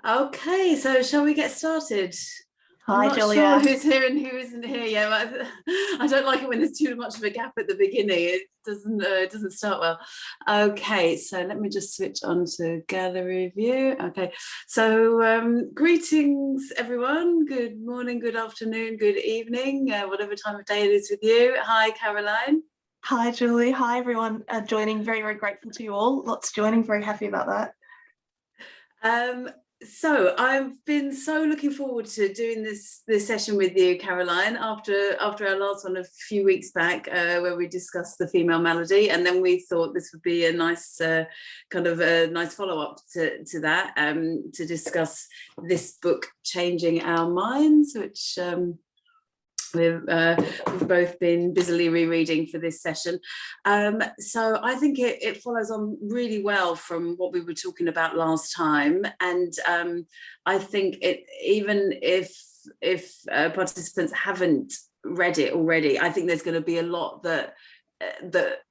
Okay, so shall we get started? I'm Hi, not Julia. sure who's here and who isn't here yet. But I don't like it when there's too much of a gap at the beginning. It doesn't start well. Okay, so let me just switch on to gallery view. Okay, so greetings everyone. Good morning, good afternoon, good evening, whatever time of day it is with you. Hi, Caroline. Hi, Julie. Hi, everyone joining. Very, very grateful to you all. Lots joining. Very happy about that. So I've been so looking forward to doing this session with you, Caroline, after our last one a few weeks back, where we discussed the female malady, and then we thought this would be a nice kind of a nice follow-up to that, to discuss this book, Changing Our Minds, which we've both been busily rereading for this session. So I think it follows on really well from what we were talking about last time. And I think even if participants haven't read it already, I think there's going to be a lot that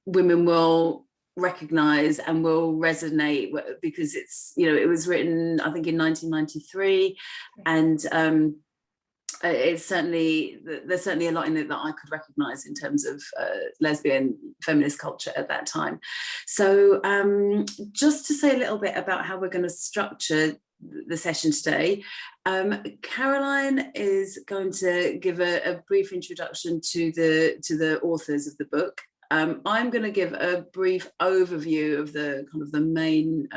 women will recognize and will resonate, because it was written, I think, in 1993, and there's certainly a lot in it that I could recognize in terms of lesbian feminist culture at that time. So just to say a little bit about how we're going to structure the session today, Caroline is going to give a brief introduction to the authors of the book. I'm going to give a brief overview of the kind of the main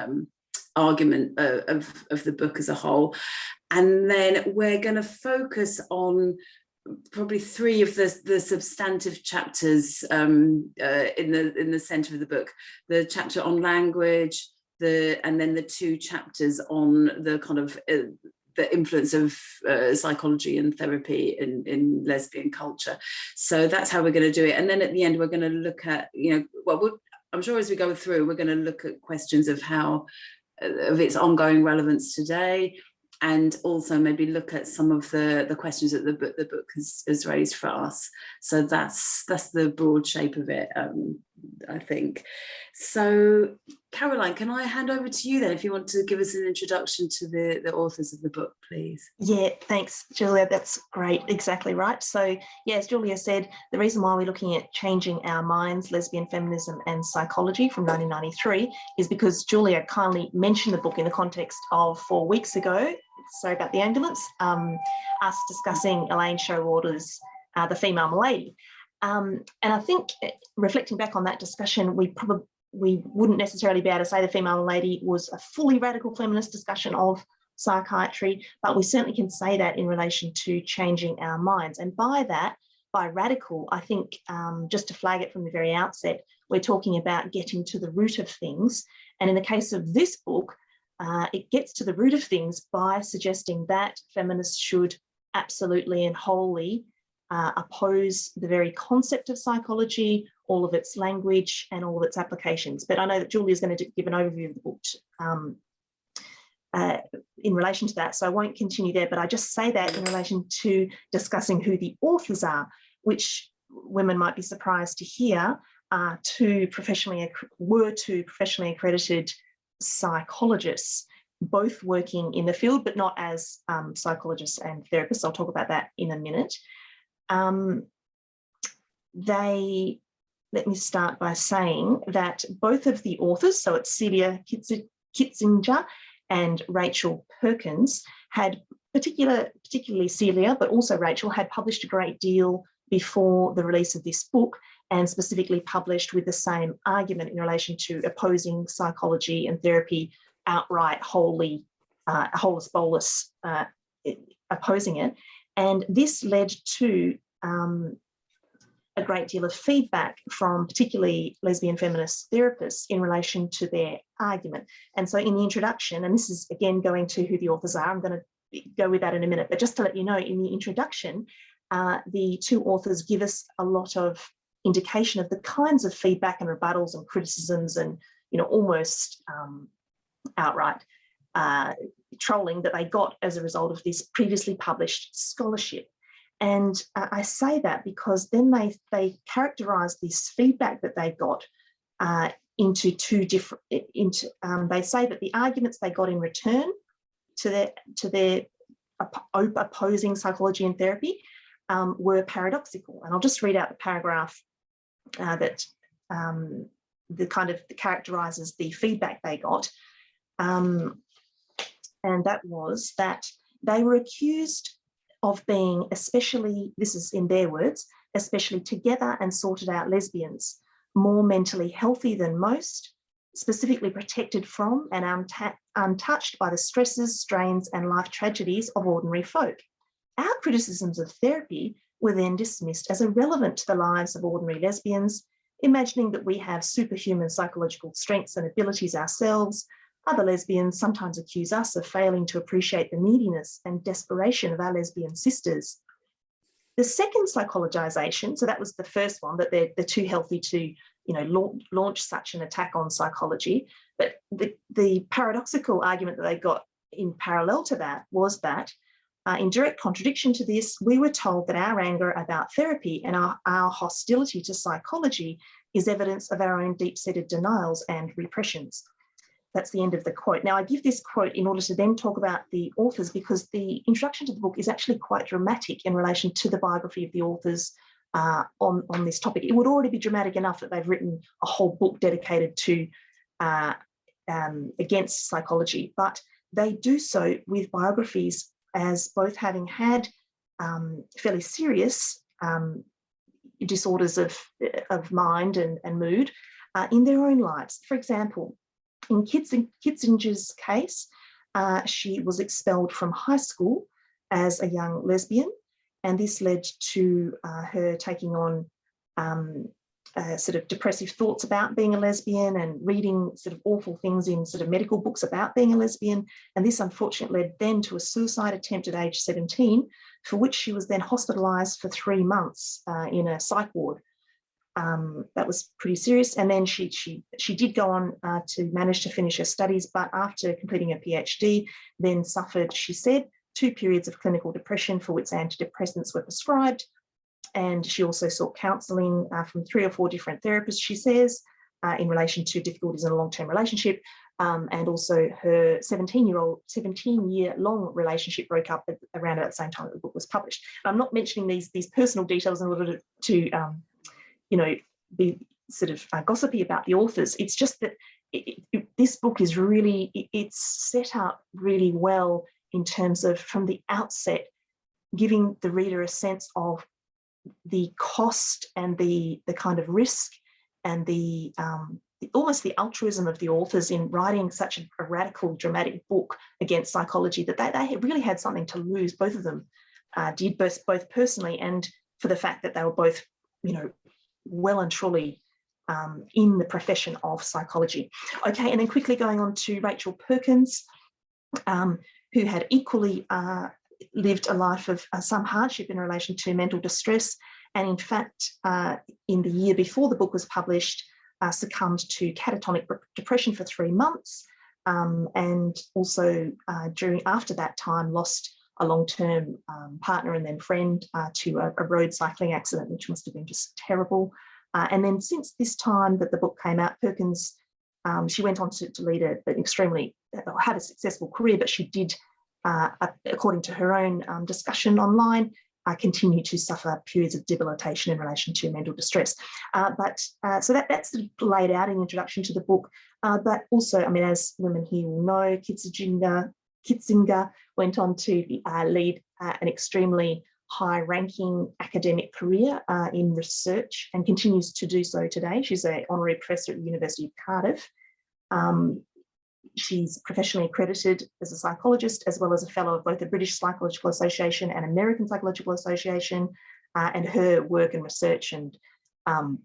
argument of the book as a whole, and then we're going to focus on probably three of the substantive chapters in the center of the book: the chapter on language, and then the two chapters on the kind of the influence of psychology and therapy in lesbian culture. So that's how we're going to do it. And then at the end, we're going to look at, I'm sure as we go through, we're going to look at questions of its ongoing relevance today, and also maybe look at some of the questions that the book has raised for us. So that's the broad shape of it, I think. So Caroline, can I hand over to you then, if you want to give us an introduction to the authors of the book, please? Yeah, thanks, Julia. That's great. Exactly right. So, yeah, as Julia said, the reason why we're looking at Changing Our Minds, Lesbian Feminism and Psychology from 1993 is because Julia kindly mentioned the book in the context of 4 weeks ago, sorry about the ambulance, us discussing Elaine Showalter's The Female Malady. And I think, reflecting back on that discussion, we wouldn't necessarily be able to say The Female Malady was a fully radical feminist discussion of psychiatry, but we certainly can say that in relation to Changing Our Minds. And by that, by radical, I think, just to flag it from the very outset, we're talking about getting to the root of things. And in the case of this book, it gets to the root of things by suggesting that feminists should absolutely and wholly oppose the very concept of psychology, all of its language and all of its applications. But I know that Julia is going to give an overview of the book in relation to that, so I won't continue there, but I just say that in relation to discussing who the authors are, which women might be surprised to hear were two professionally accredited psychologists, both working in the field, but not as psychologists and therapists. I'll talk about that in a minute. Let me start by saying that both of the authors, so it's Celia Kitzinger and Rachel Perkins, had particularly Celia, but also Rachel, had published a great deal before the release of this book, and specifically published with the same argument in relation to opposing psychology and therapy outright, wholly, holus bolus, opposing it. And this led to a great deal of feedback from particularly lesbian feminist therapists in relation to their argument. And so in the introduction, and this is again going to who the authors are, I'm going to go with that in a minute, but just to let you know, in the introduction, the two authors give us a lot of indication of the kinds of feedback and rebuttals and criticisms and, almost outright trolling that they got as a result of this previously published scholarship. And I say that because then they characterise this feedback that they got into two different. They say that the arguments they got in return to their opposing psychology and therapy were paradoxical. And I'll just read out the paragraph that characterizes the feedback they got. And that was that they were accused of being especially, this is in their words, especially together and sorted out lesbians, more mentally healthy than most, specifically protected from and untouched by the stresses, strains and life tragedies of ordinary folk. Our criticisms of therapy were then dismissed as irrelevant to the lives of ordinary lesbians, imagining that we have superhuman psychological strengths and abilities ourselves. Other lesbians sometimes accuse us of failing to appreciate the neediness and desperation of our lesbian sisters. The second psychologization, so that was the first one, that they're too healthy to, launch such an attack on psychology. But the paradoxical argument that they got in parallel to that was that in direct contradiction to this, we were told that our anger about therapy and our hostility to psychology is evidence of our own deep-seated denials and repressions. That's the end of the quote. Now, I give this quote in order to then talk about the authors, because the introduction to the book is actually quite dramatic in relation to the biography of the authors on this topic. It would already be dramatic enough that they've written a whole book dedicated to against psychology, but they do so with biographies as both having had fairly serious disorders of mind and mood in their own lives. For example, in Kitzinger's case, she was expelled from high school as a young lesbian, and this led to her taking on sort of depressive thoughts about being a lesbian and reading sort of awful things in sort of medical books about being a lesbian. And this unfortunately led then to a suicide attempt at age 17, for which she was then hospitalised for 3 months in a psych ward. That was pretty serious. And then she did go on to manage to finish her studies, but after completing her PhD, then suffered, she said, 2 periods of clinical depression for which antidepressants were prescribed. And she also sought counselling from 3 or 4 different therapists, she says, in relation to difficulties in a long-term relationship. And also her 17-year-long relationship broke up around about the same time that the book was published. I'm not mentioning these personal details in order to be sort of gossipy about the authors. It's just that this book is really, it's set up really well in terms of, from the outset, giving the reader a sense of the cost and the kind of risk and the almost the altruism of the authors in writing such a radical, dramatic book against psychology, that they really had something to lose. Both of them did, both personally and for the fact that they were both, well and truly in the profession of psychology. Okay, and then quickly going on to Rachel Perkins, who had equally lived a life of some hardship in relation to mental distress, and in fact, in the year before the book was published, succumbed to catatonic depression for 3 months, and also after that time lost a long-term partner and then friend to a road cycling accident, which must have been just terrible. And then since this time that the book came out, Perkins, she went on to lead had a successful career, but she did, according to her own discussion online, continue to suffer periods of debilitation in relation to mental distress. So that's laid out in the introduction to the book. But also, I mean, as women here will know, Kitzinger went on to lead an extremely high-ranking academic career in research and continues to do so today. She's an honorary professor at the University of Cardiff. She's professionally accredited as a psychologist, as well as a fellow of both the British Psychological Association and American Psychological Association, and her work and research and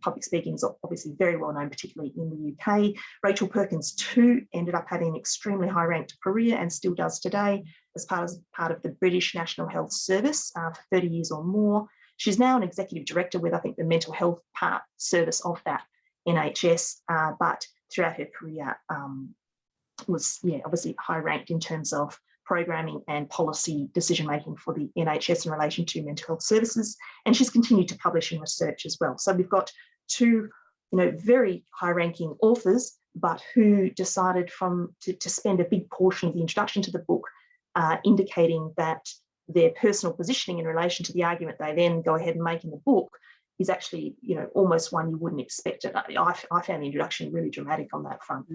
public speaking is obviously very well known, particularly in the UK. Rachel Perkins too ended up having an extremely high-ranked career and still does today as part of the British National Health Service for 30 years or more. She's now an executive director with, I think, the mental health service of that NHS, but throughout her career was, obviously high-ranked in terms of programming and policy decision-making for the NHS in relation to mental health services. And she's continued to publish in research as well. So we've got 2, very high-ranking authors, but who decided to spend a big portion of the introduction to the book indicating that their personal positioning in relation to the argument they then go ahead and make in the book is actually, almost one you wouldn't expect it. I found the introduction really dramatic on that front.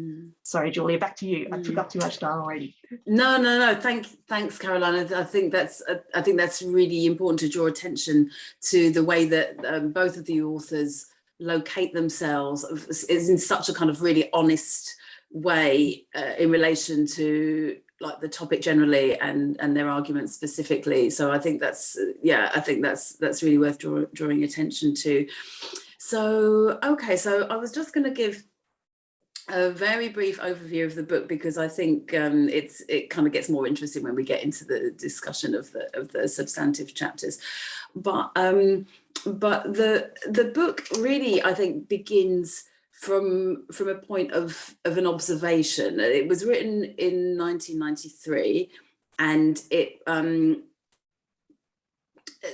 Sorry, Julia, back to you. I took up too much time already. No. Thanks, Caroline. I think that's really important to draw attention to the way that both of the authors locate themselves is in such a kind of really honest way in relation to like the topic generally and their arguments specifically. So I think that's really worth drawing attention to. So so I was just going to give a very brief overview of the book, because I think it kind of gets more interesting when we get into the discussion of the substantive chapters. But the book really, I think, begins from a point of an observation. It was written in 1993, and it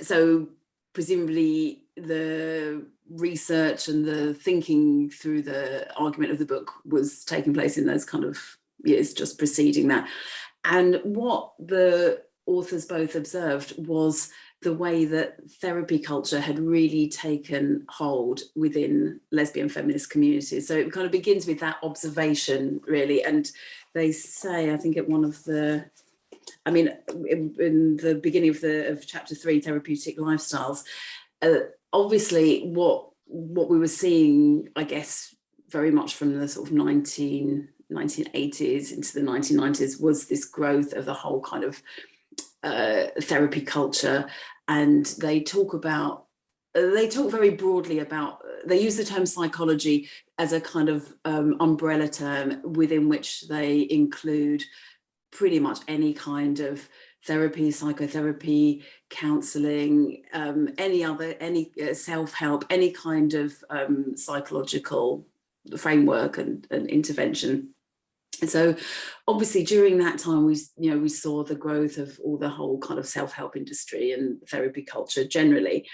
so presumably the research and the thinking through the argument of the book was taking place in those kind of years just preceding that. And what the authors both observed was the way that therapy culture had really taken hold within lesbian feminist communities. So it kind of begins with that observation, really. And they say, I think in the beginning of chapter 3, therapeutic lifestyles, obviously what we were seeing, I guess, very much from the sort of 1980s into the 1990s was this growth of the whole kind of therapy culture. And they talk very broadly about, they use the term psychology as a kind of umbrella term within which they include pretty much any kind of therapy, psychotherapy, counselling, any self-help, any kind of psychological framework and intervention. And so obviously during that time, we saw the growth of the whole kind of self-help industry and therapy culture generally.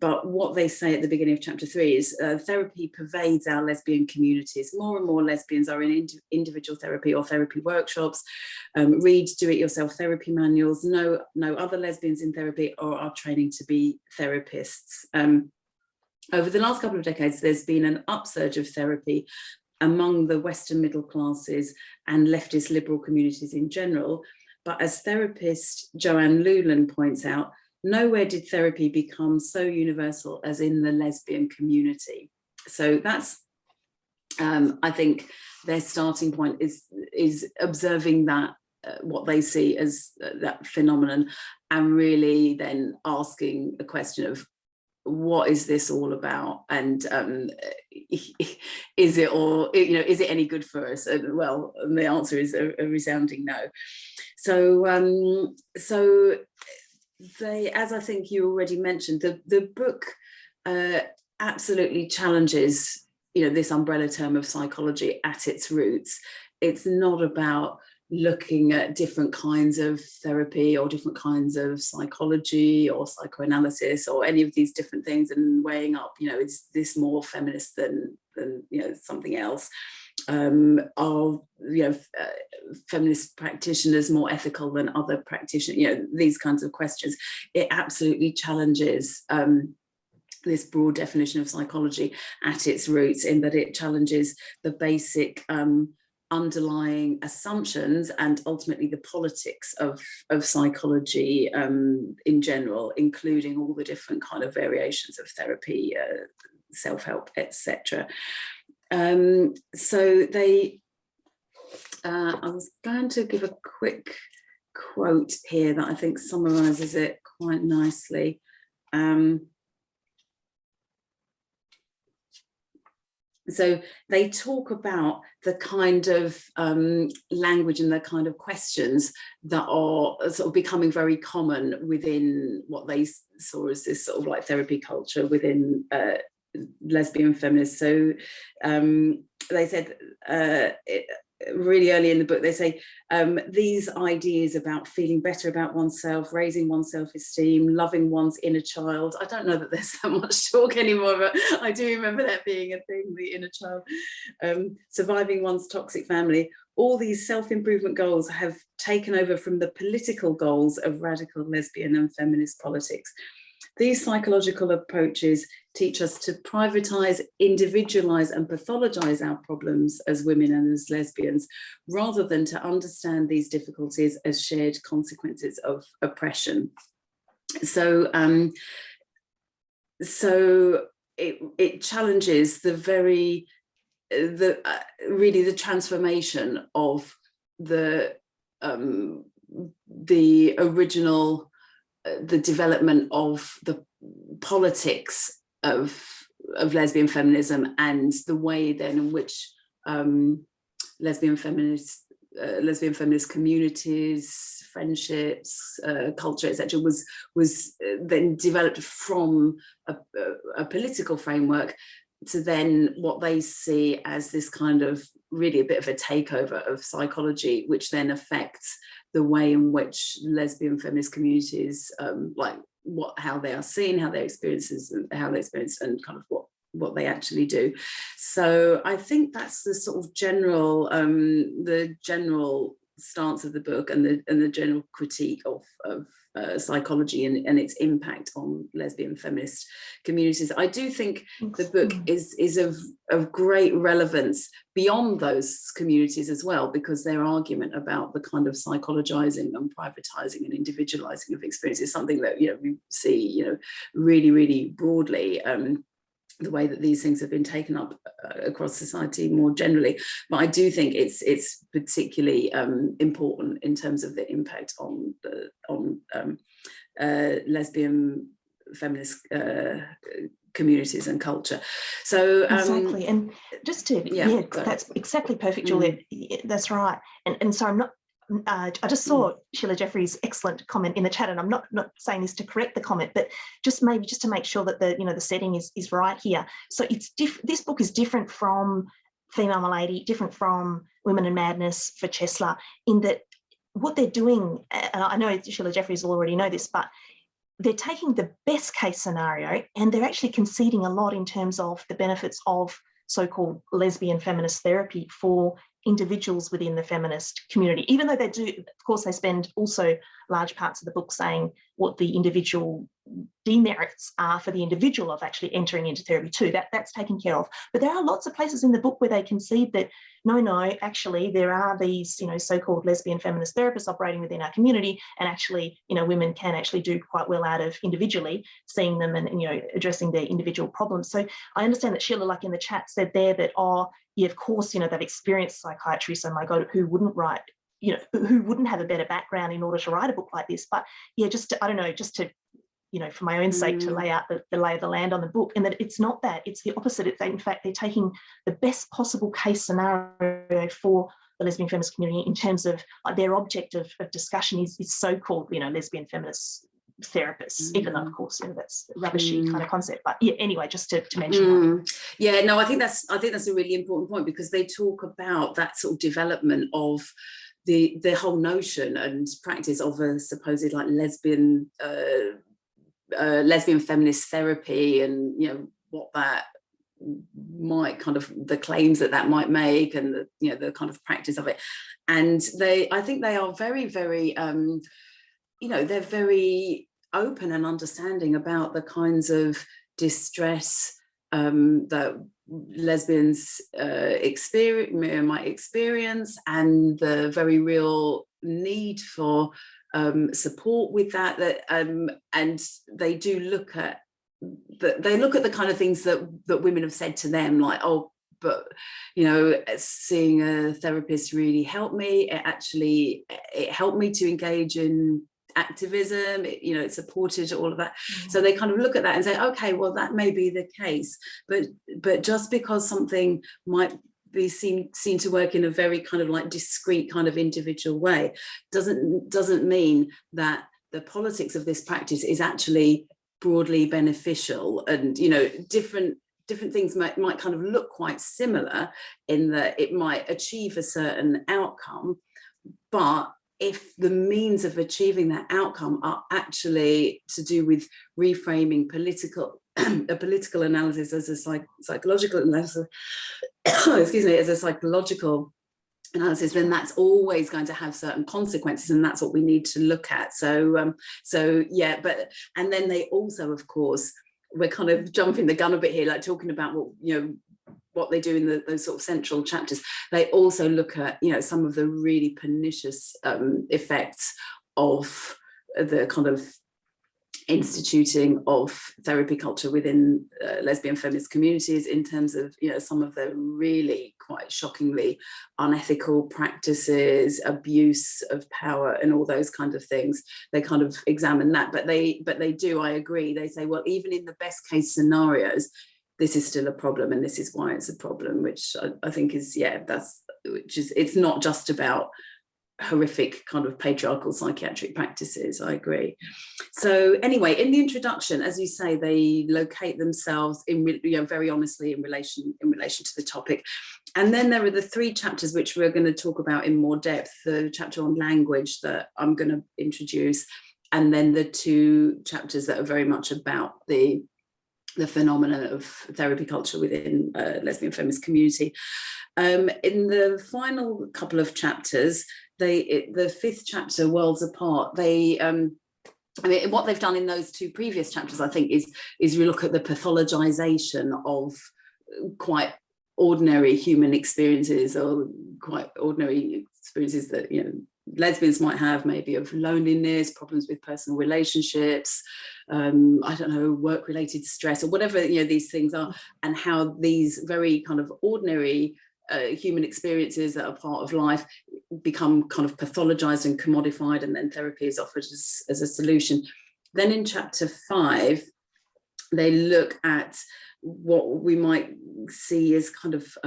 But what they say at the beginning of chapter 3 is therapy pervades our lesbian communities. More and more lesbians are in individual therapy or therapy workshops, read do-it-yourself therapy manuals, know other lesbians in therapy, or are training to be therapists. Over the last couple of decades, there's been an upsurge of therapy among the Western middle classes and leftist liberal communities in general. But as therapist Joanne Lulan points out, nowhere did therapy become so universal as in the lesbian community. So that's, I think, their starting point is observing that, what they see as that phenomenon, and really then asking a question of, what is this all about? And is it any good for us? And well, the answer is a resounding no. So they, as I think you already mentioned, the book absolutely challenges, this umbrella term of psychology at its roots. It's not about looking at different kinds of therapy or different kinds of psychology or psychoanalysis or any of these different things and weighing up, is this more feminist than something else? Are feminist practitioners more ethical than other practitioners? These kinds of questions. It absolutely challenges this broad definition of psychology at its roots, in that it challenges the basic underlying assumptions and ultimately the politics of psychology in general, including all the different kind of variations of therapy, self-help, etc. So they, I was going to give a quick quote here that I think summarizes it quite nicely. So they talk about the kind of language and the kind of questions that are sort of becoming very common within what they saw as this sort of like therapy culture within lesbian feminists. So they said really early in the book, they say these ideas about feeling better about oneself, raising one's self-esteem, loving one's inner child. I don't know that there's that much talk anymore, but I do remember that being a thing, the inner child. Surviving one's toxic family. All these self-improvement goals have taken over from the political goals of radical lesbian and feminist politics. These psychological approaches teach us to privatize, individualize, and pathologize our problems as women and as lesbians, rather than to understand these difficulties as shared consequences of oppression. So, it challenges really the transformation of the original. The development of the politics of lesbian feminism, and the way then in which lesbian feminist communities, friendships, culture, etc., was then developed from a political framework to then what they see as this kind of really a bit of a takeover of psychology, which then affects the way in which lesbian feminist communities, how they are seen, how they experience, and kind of what they actually do. So I think that's the sort of general stance of the book, and the general critique of psychology and its impact on lesbian feminist communities. I do think the book is of great relevance beyond those communities as well, because their argument about the kind of psychologizing and privatizing and individualizing of experience is something that we see really, really broadly. The way that these things have been taken up across society more generally, but I do think it's particularly important in terms of the impact on lesbian feminist communities and culture. So exactly, and just to that's exactly perfect, Julia. That's right, and so I'm not. I just saw Sheila Jeffrey's excellent comment in the chat, and I'm not saying this to correct the comment, but just to make sure that the setting is right here. So it's this book is different from Female Malady, different from Women and Madness for Chesler, in that what they're doing, and I know Sheila Jeffreys will already know this, but they're taking the best case scenario and they're actually conceding a lot in terms of the benefits of so-called lesbian feminist therapy for individuals within the feminist community, even though they do, of course, they spend also large parts of the book saying what the individual demerits are for the individual of actually entering into therapy too. That's taken care of. But there are lots of places in the book where they concede that no, actually there are these, so-called lesbian feminist therapists operating within our community, and actually, women can actually do quite well out of individually seeing them and addressing their individual problems. So I understand that Sheila, like in the chat, said there that, of course, they've experienced psychiatry, so my God, who wouldn't write, who wouldn't have a better background in order to write a book like this? But yeah, just to for my own sake, to lay out the lay of the land on the book, and that it's not that, it's the opposite. In fact, they're taking the best possible case scenario for the lesbian feminist community in terms of their object of discussion is so-called, lesbian feminist therapists, even though, of course, that's a rubbishy kind of concept. But yeah, anyway, just to mention that. Yeah, no, I think that's a really important point, because they talk about that sort of development of the whole notion and practice of a supposed lesbian feminist therapy, and what that might kind of, the claims that might make, and the kind of practice of it. And I think they are very, very they're very open and understanding about the kinds of distress that lesbians might experience, and the very real need for support with that. And they do look at the kind of things that women have said to them, like, but seeing a therapist really helped me. It helped me to engage in activism. It supported all of that. So they kind of look at that and say, okay, well, that may be the case, but just because something might be seen to work in a very kind of discrete kind of individual way doesn't mean that the politics of this practice is actually broadly beneficial. And different different things might kind of look quite similar in that it might achieve a certain outcome, but if the means of achieving that outcome are actually to do with reframing a political analysis as a psychological analysis, excuse me, as a psychological analysis, then that's always going to have certain consequences, and that's what we need to look at. So yeah, but and then they also, of course, we're kind of jumping the gun a bit here, like talking about what they do in those sort of central chapters. They also look at some of the really pernicious effects of the kind of instituting of therapy culture within lesbian feminist communities, in terms of some of the really quite shockingly unethical practices, abuse of power, and all those kind of things. They kind of examine that, but they do, I agree, they say, well, even in the best case scenarios, this is still a problem, and this is why it's a problem, which I think is, it's not just about horrific kind of patriarchal psychiatric practices. I agree. So anyway, in the introduction, as you say, they locate themselves very honestly in relation to the topic. And then there are the 3 chapters which we're going to talk about in more depth: the chapter on language that I'm going to introduce, and then the 2 chapters that are very much about the phenomenon of therapy culture within lesbian feminist community. In the final couple of chapters, the 5th chapter, Worlds Apart, what they've done in those 2 previous chapters, I think, is you look at the pathologization of quite ordinary human experiences, or quite ordinary experiences that lesbians might have, maybe of loneliness, problems with personal relationships, I don't know, work-related stress, or whatever these things are, and how these very kind of ordinary human experiences that are part of life become kind of pathologized and commodified, and then therapy is offered as a solution. Then in chapter 5, they look at what we might see as kind of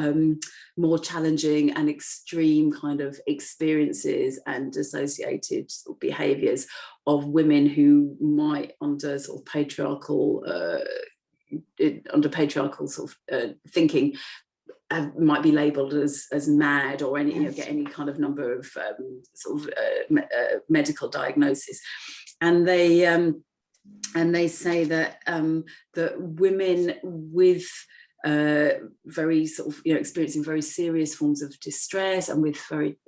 more challenging and extreme kind of experiences and associated behaviours of women who might, under sort of patriarchal sort of thinking, might be labelled as mad, or get any kind of number of sort of medical diagnosis. And they say that that women with very sort of experiencing very serious forms of distress, and with very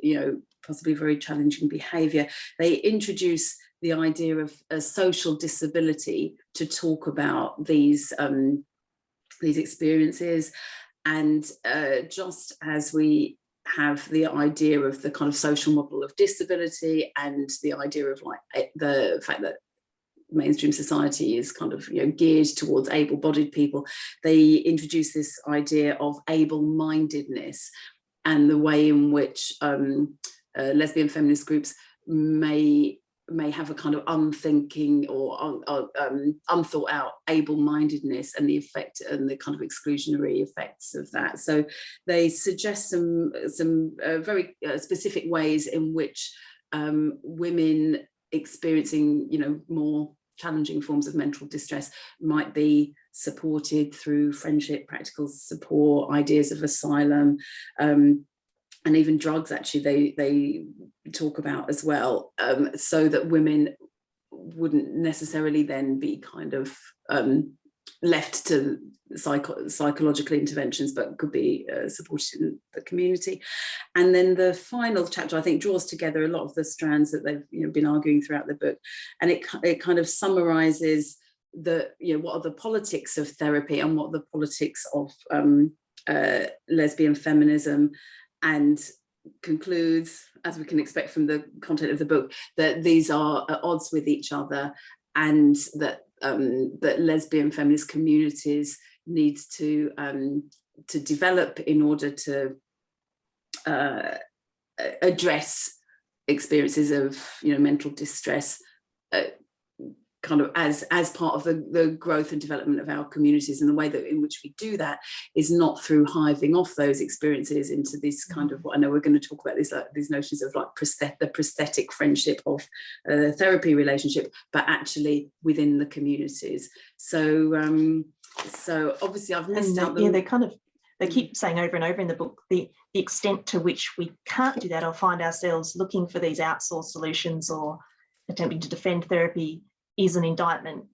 possibly very challenging behaviour, they introduce the idea of a social disability to talk about these experiences. And just as we have the idea of the kind of social model of disability, and the idea of the fact that mainstream society is kind of geared towards able-bodied people, they introduce this idea of able-mindedness, and the way in which lesbian feminist groups may have a kind of unthinking or unthought out able-mindedness, and the effect and the kind of exclusionary effects of that. So they suggest some very specific ways in which women experiencing more challenging forms of mental distress might be supported through friendship, practical support, ideas of asylum, and even drugs, actually, they talk about as well, so that women wouldn't necessarily then be kind of left to psychological interventions, but could be supported in the community. And then the final chapter, I think, draws together a lot of the strands that they've been arguing throughout the book, and it kind of summarises what are the politics of therapy, and what are the politics of lesbian feminism, and concludes, as we can expect from the content of the book, that these are at odds with each other, and that lesbian feminist communities need to develop in order to address experiences of mental distress, kind of as part of the growth and development of our communities. And the way that in which we do that is not through hiving off those experiences into this kind of, what I know we're going to talk about, these notions of the prosthetic friendship of therapy relationship, but actually within the communities. So So obviously I've missed out. Yeah, they keep saying over and over in the book the extent to which we can't do that or find ourselves looking for these outsourced solutions or attempting to defend therapy is an indictment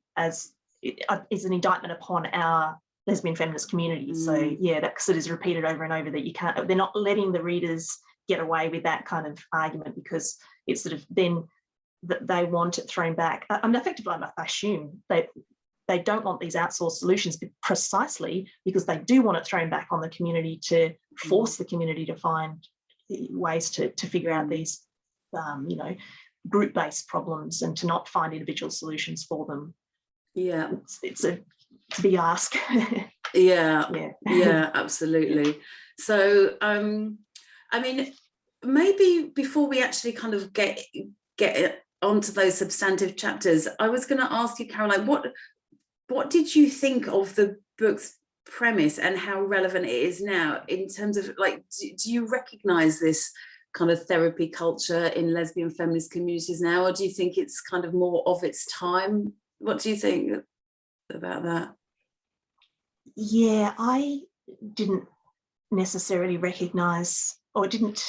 upon our lesbian feminist community. So yeah, that sort of is repeated over and over, that you can't, they're not letting the readers get away with that kind of argument, because it's sort of then that they want it thrown back. I mean, effectively, I assume they don't want these outsourced solutions precisely because they do want it thrown back on the community to force the community to find ways to figure out these, group-based problems and to not find individual solutions for them. Yeah, it's a big ask. yeah, absolutely. So, I mean, maybe before we actually kind of get onto those substantive chapters, I was going to ask you, Caroline, what did you think of the book's premise and how relevant it is now in terms of, like, do you recognize this kind of therapy culture in lesbian feminist communities now, or do you think it's kind of more of its time? What do you think about that? Yeah, I didn't necessarily recognize, or it didn't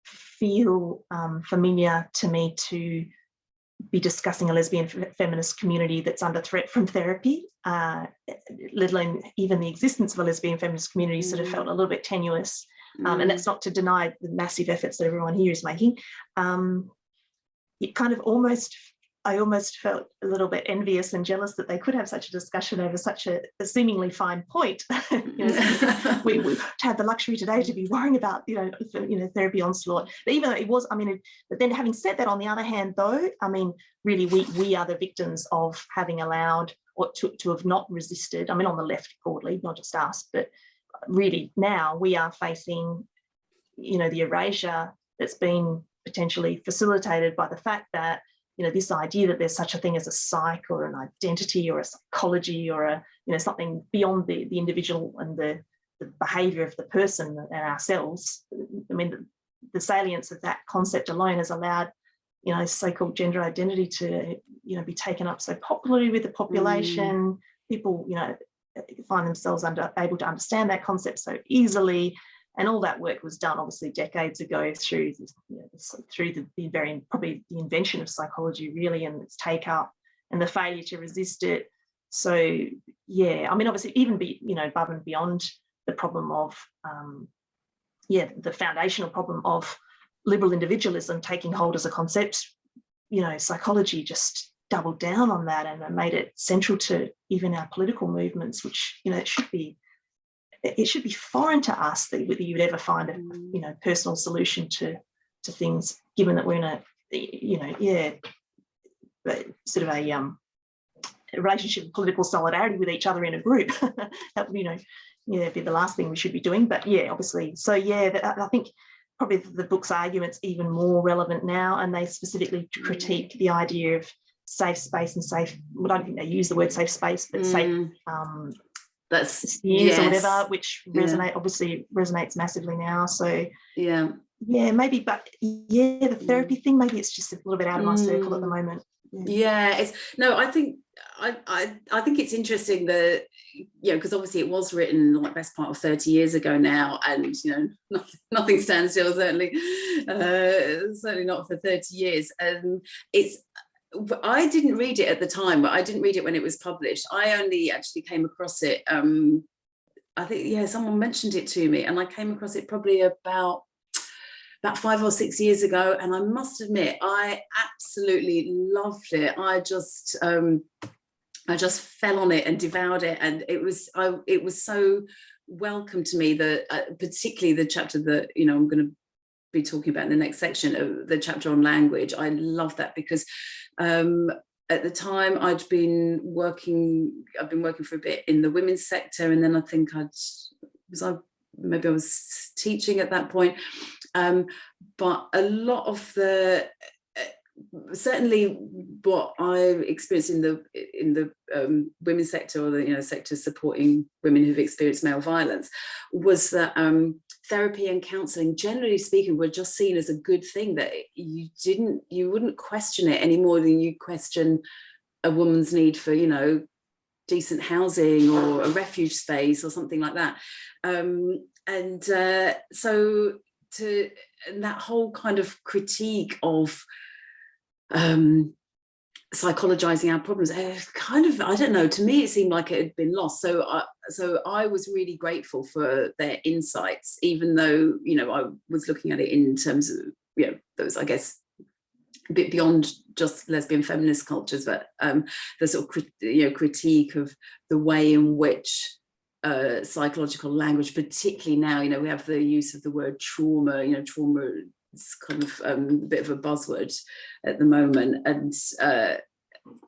feel familiar to me to be discussing a lesbian feminist community that's under threat from therapy, let alone even the existence of a lesbian feminist community sort of felt a little bit tenuous. And that's not to deny the massive efforts that everyone here is making. It kind of I almost felt a little bit envious and jealous that they could have such a discussion over such a seemingly fine point. We had the luxury today to be worrying about, therapy onslaught. But even though it was, but then having said that, on the other hand, though, really we are the victims of having allowed or to have not resisted. On the left broadly, not just us, but really now we are facing, the erasure that's been potentially facilitated by the fact that, this idea that there's such a thing as a psyche or an identity or a psychology or something beyond the individual and the behaviour of the person and ourselves. The salience of that concept alone has allowed, so-called gender identity to, be taken up so popularly with the population. People, find themselves able to understand that concept so easily. And all that work was done, obviously, decades ago through probably the invention of psychology, really, and its take up and the failure to resist it. So, yeah, obviously, even above and beyond the problem of, the foundational problem of liberal individualism taking hold as a concept, psychology just doubled down on that and made it central to even our political movements, which, it should be foreign to us that whether you would ever find a personal solution to things, given that we're in a sort of a relationship of political solidarity with each other in a group. That would be the last thing we should be doing. But yeah, obviously, so yeah, I think probably the book's argument's even more relevant now, and they specifically critique the idea of safe space and safe. Well, I don't think they use the word safe space, but safe. That's years or whatever, which obviously resonates massively now. So yeah, maybe, but yeah, the therapy thing, maybe it's just a little bit out of my circle at the moment. I think it's interesting that, because obviously it was written like best part of 30 years ago now, and nothing stands still, certainly not for 30 years. I didn't read it at the time, but I didn't read it when it was published. I only actually came across it, I think, someone mentioned it to me, and I came across it probably about 5 or 6 years ago, and I must admit, I absolutely loved it. I just fell on it and devoured it, and it was so welcome to me, that particularly the chapter that I'm going to be talking about in the next section, of the chapter on language. I love that because at the time I'd been working for a bit in the women's sector, and then I think I was teaching at that point, but a lot of the certainly what I experienced in the women's sector, or the sector supporting women who've experienced male violence, was that therapy and counselling, generally speaking, were just seen as a good thing, that you wouldn't question it any more than you question a woman's need for decent housing or a refuge space or something like that. So that whole kind of critique of psychologizing our problems, kind of, I don't know, to me it seemed like it had been lost. So I was really grateful for their insights, even though, you know, I was looking at it in terms of, you know, those, I guess, a bit beyond just lesbian feminist cultures, but the sort of critique of the way in which psychological language, particularly now, you know, we have the use of the word trauma. You know, trauma is kind of a bit of a buzzword at the moment, and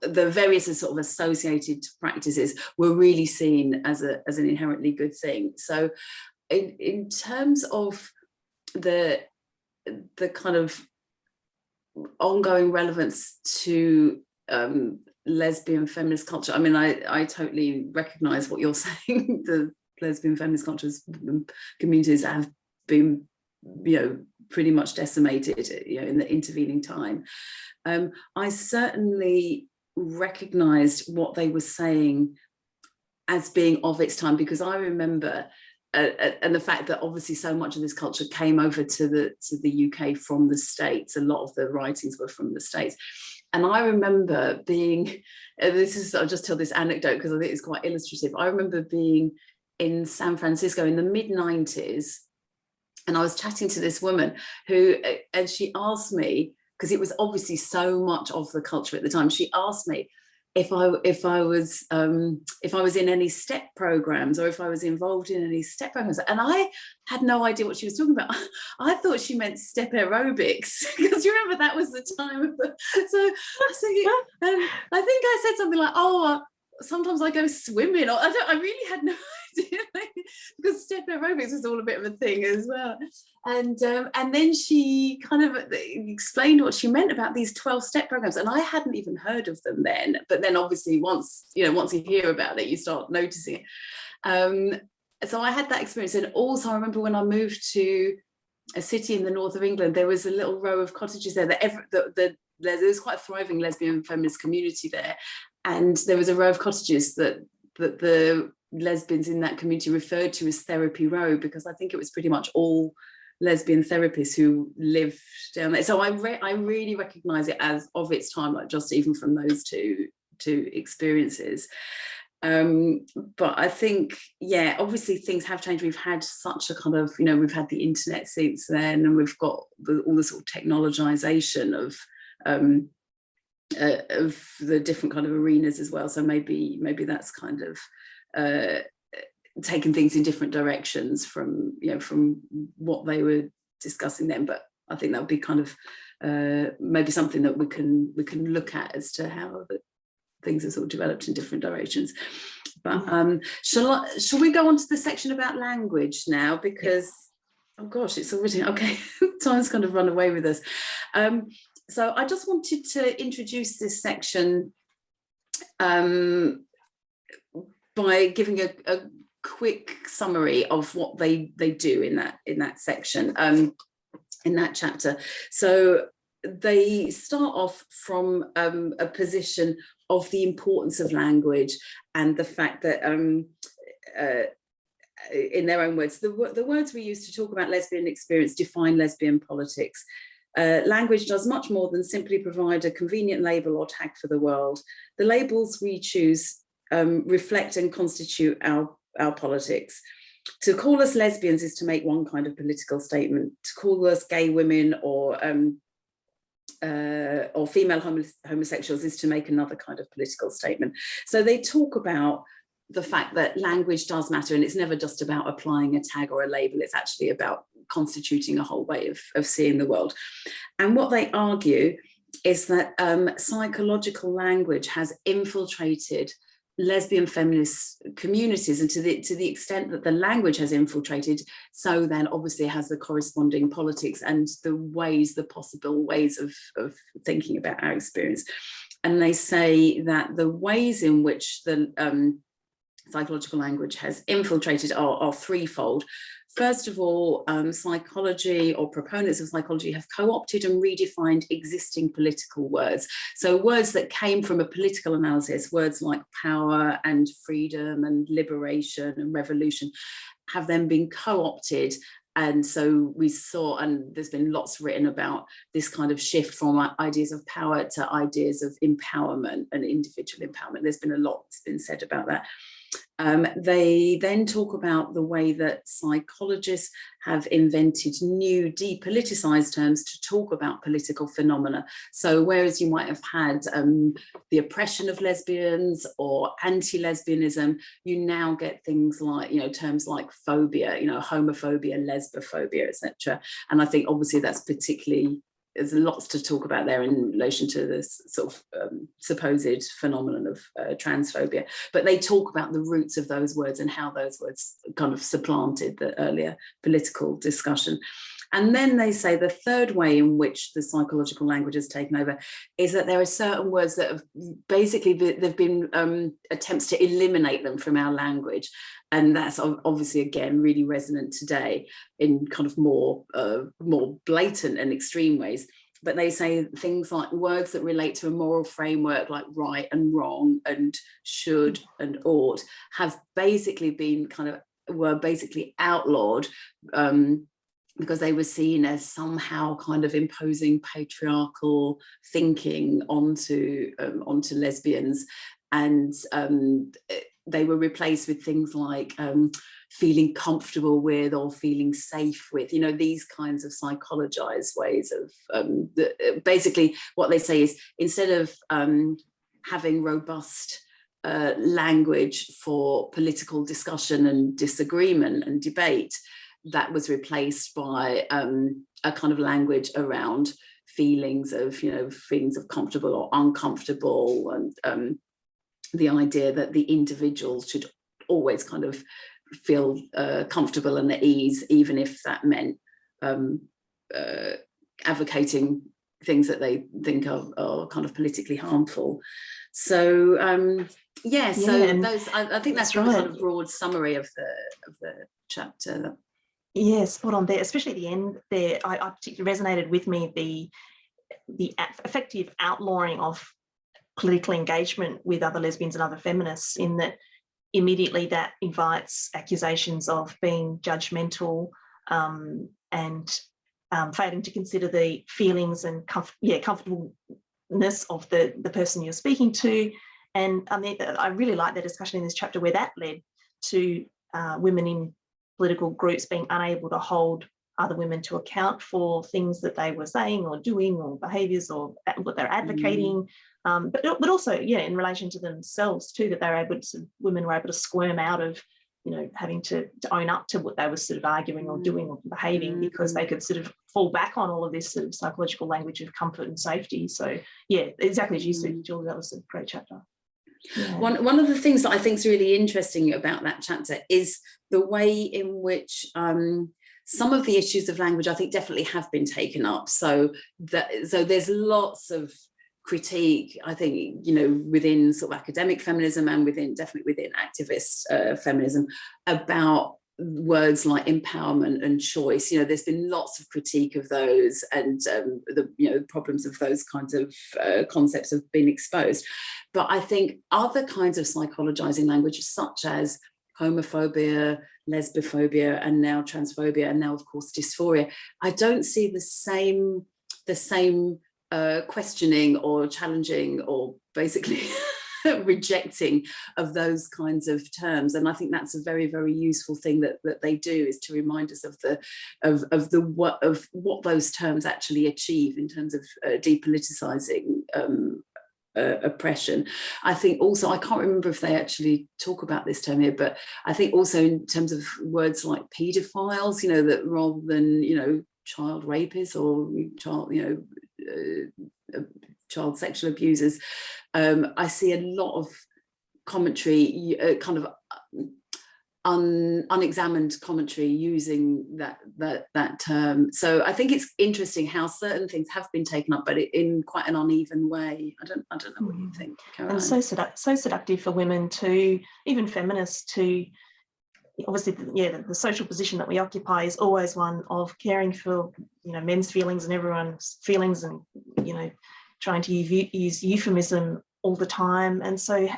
the various sort of associated practices were really seen as an inherently good thing. So in terms of the kind of ongoing relevance to lesbian feminist culture, I mean, I totally recognize what you're saying. The lesbian feminist cultures communities have been, you know, pretty much decimated, you know, in the intervening time. I certainly recognized what they were saying as being of its time, because I remember and the fact that obviously so much of this culture came over to the UK from the States. A lot of the writings were from the States. And I remember being, I'll just tell this anecdote because I think it's quite illustrative. I remember being in San Francisco in the mid-90s, and I was chatting to this woman and she asked me, because it was obviously so much of the culture at the time, she asked me if I was in any step programs, or if I was involved in any step programs, and I had no idea what she was talking about. I thought she meant step aerobics, because you remember that was the time of the. So I was thinking, and I think I said something like, "Oh, sometimes I go swimming," or I really had no idea, because step aerobics was all a bit of a thing as well. And then she kind of explained what she meant about these 12 step programs, and I hadn't even heard of them then. But then obviously once you hear about it, you start noticing it. So I had that experience. And also I remember when I moved to a city in the north of England, there was a little row of cottages there there was quite a thriving lesbian feminist community there. And there was a row of cottages that the lesbians in that community referred to as Therapy Row, because I think it was pretty much all lesbian therapists who lived down there. So I really recognize it as of its time, like just even from those two experiences. But I think, yeah, obviously things have changed. We've had such a kind of, we've had the internet since then, and we've got all the sort of technologization of the different kind of arenas as well. So maybe that's kind of taking things in different directions from what they were discussing then. But I think that would be kind of maybe something that we can look at as to how things are sort of developed in different directions. But shall we go on to the section about language now? Because oh gosh, it's already okay. Time's kind of run away with us. So I just wanted to introduce this section by giving a quick summary of what they do in that section, in that chapter. So they start off from a position of the importance of language and the fact that, in their own words, the words we use to talk about lesbian experience define lesbian politics. Language does much more than simply provide a convenient label or tag for the world. The labels we choose reflect and constitute our politics. To call us lesbians is to make one kind of political statement. To call us gay women or female homosexuals is to make another kind of political statement. So they talk about the fact that language does matter, and it's never just about applying a tag or a label. It's actually about constituting a whole way of seeing the world. And what they argue is that psychological language has infiltrated lesbian feminist communities, and to the extent that the language has infiltrated, so then obviously it has the corresponding politics and the possible ways of thinking about our experience. And they say that the ways in which the psychological language has infiltrated are threefold. first of all, psychology, or proponents of psychology, have co-opted and redefined existing political words. So words that came from a political analysis, words like power and freedom and liberation and revolution, have then been co-opted. And so we saw, and there's been lots written about this kind of shift from ideas of power to ideas of empowerment and individual empowerment. There's been a lot that's been said about that. They then talk about the way that psychologists have invented new depoliticized terms to talk about political phenomena. So whereas you might have had the oppression of lesbians or anti-lesbianism, you now get things like, terms like phobia, homophobia, lesbophobia, etc. And I think obviously that's particularly, there's lots to talk about there in relation to this sort of supposed phenomenon of transphobia. But they talk about the roots of those words and how those words kind of supplanted the earlier political discussion. And then they say the third way in which the psychological language has taken over is that there are certain words that have basically, there've been attempts to eliminate them from our language. And that's obviously, again, really resonant today in kind of more blatant and extreme ways. But they say things like words that relate to a moral framework like right and wrong and should and ought have basically been were basically outlawed because they were seen as somehow kind of imposing patriarchal thinking onto lesbians. And they were replaced with things like feeling comfortable with or feeling safe with, these kinds of psychologized ways of basically what they say is, instead of having robust language for political discussion and disagreement and debate, that was replaced by a kind of language around feelings of comfortable or uncomfortable, and the idea that the individual should always kind of feel comfortable and at ease, even if that meant advocating things that they think are kind of politically harmful. So those, I think that's right. The kind of broad summary of the chapter. Yeah, spot on there, especially at the end there. I particularly resonated with me the effective outlawing of political engagement with other lesbians and other feminists, in that immediately that invites accusations of being judgmental and failing to consider the feelings and comfortableness of the person you're speaking to. And I mean, I really like the discussion in this chapter where that led to women in political groups being unable to hold other women to account for things that they were saying or doing or behaviours or what they're advocating. But also, in relation to themselves too, that women were able to squirm out of, having to own up to what they were sort of arguing or doing or behaving, because they could sort of fall back on all of this sort of psychological language of comfort and safety. So yeah, exactly as you said, Julie, that was a great chapter. Yeah. One of the things that I think is really interesting about that chapter is the way in which some of the issues of language, I think, definitely have been taken up. So there's lots of critique, I think, within sort of academic feminism and definitely within activist feminism, about words like empowerment and choice. There's been lots of critique of those, and the problems of those kinds of concepts have been exposed. But I think other kinds of psychologizing language, such as homophobia, lesbophobia, and now transphobia, and now of course dysphoria, I don't see the same questioning or challenging or basically rejecting of those kinds of terms. And I think that's a very, very useful thing that they do, is to remind us of what those terms actually achieve in terms of depoliticizing oppression. I think also, I can't remember if they actually talk about this term here, but I think also in terms of words like paedophiles, that rather than child rapists or child sexual abusers, I see a lot of commentary, kind of unexamined commentary using that term. So I think it's interesting how certain things have been taken up, but in quite an uneven way. I don't know what you think, Caroline. And so seductive for women to, even feminists, to obviously, the social position that we occupy is always one of caring for, men's feelings and everyone's feelings, and, trying to use euphemism all the time. And so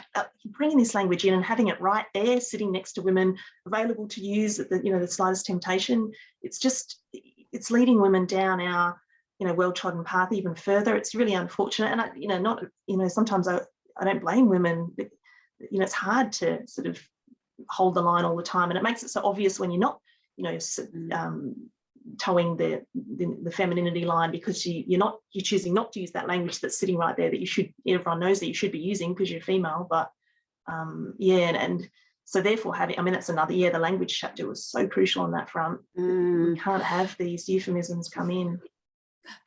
bringing this language in and having it right there, sitting next to women, available to use at the slightest temptation, it's leading women down our, well-trodden path even further. It's really unfortunate. And sometimes I don't blame women. It's hard to sort of hold the line all the time, and it makes it so obvious when you're not, towing the femininity line, because you're choosing not to use that language that's sitting right there that everyone knows that you should be using because you're female. But and so therefore that's another, the language chapter was so crucial on that front. We can't have these euphemisms come in.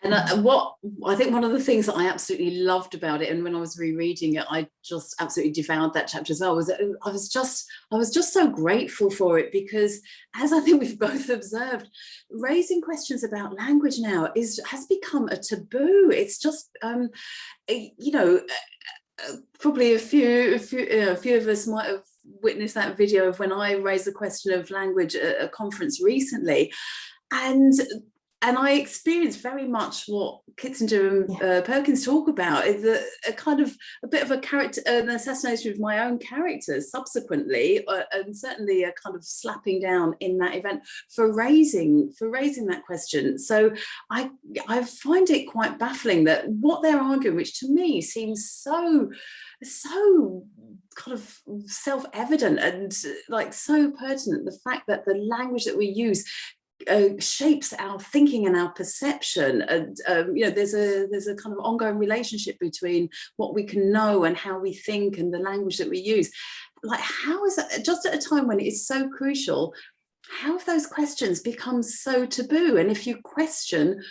And what I think one of the things that I absolutely loved about it, and when I was rereading it, I just absolutely devoured that chapter as well, was that I was just so grateful for it, because, as I think we've both observed, raising questions about language now has become a taboo. It's just probably a few of us might have witnessed that video of when I raised the question of language at a conference recently, and I experienced very much what Kitzinger and Perkins talk about, is a bit of an assassination of my own characters subsequently, and certainly a kind of slapping down in that event for raising that question. So I find it quite baffling that what they're arguing, which to me seems so kind of self-evident and like so pertinent, the fact that the language that we use shapes our thinking and our perception, and there's a kind of ongoing relationship between what we can know and how we think and the language that we use. Like, how is that, just at a time when it is so crucial, how have those questions become so taboo? And if you question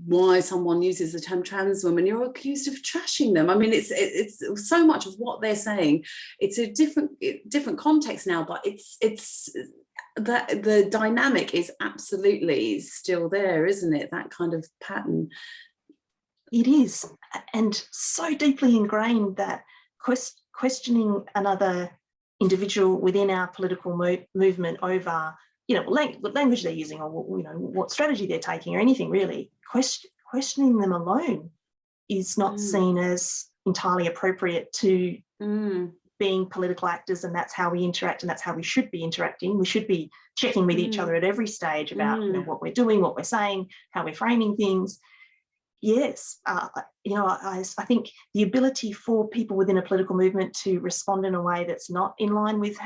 why someone uses the term trans woman, you're accused of trashing them. I mean, it's so much of what they're saying. It's a different context now, but it's that the dynamic is absolutely still there, isn't it? That kind of pattern. It is, and so deeply ingrained that questioning another individual within our political movement over, what language they're using, or what strategy they're taking, or anything really, questioning them alone is not seen as entirely appropriate to being political actors, and that's how we interact, and that's how we should be interacting. We should be checking with each other at every stage about what we're doing, what we're saying, how we're framing things. Yes, I think the ability for people within a political movement to respond in a way that's not in line with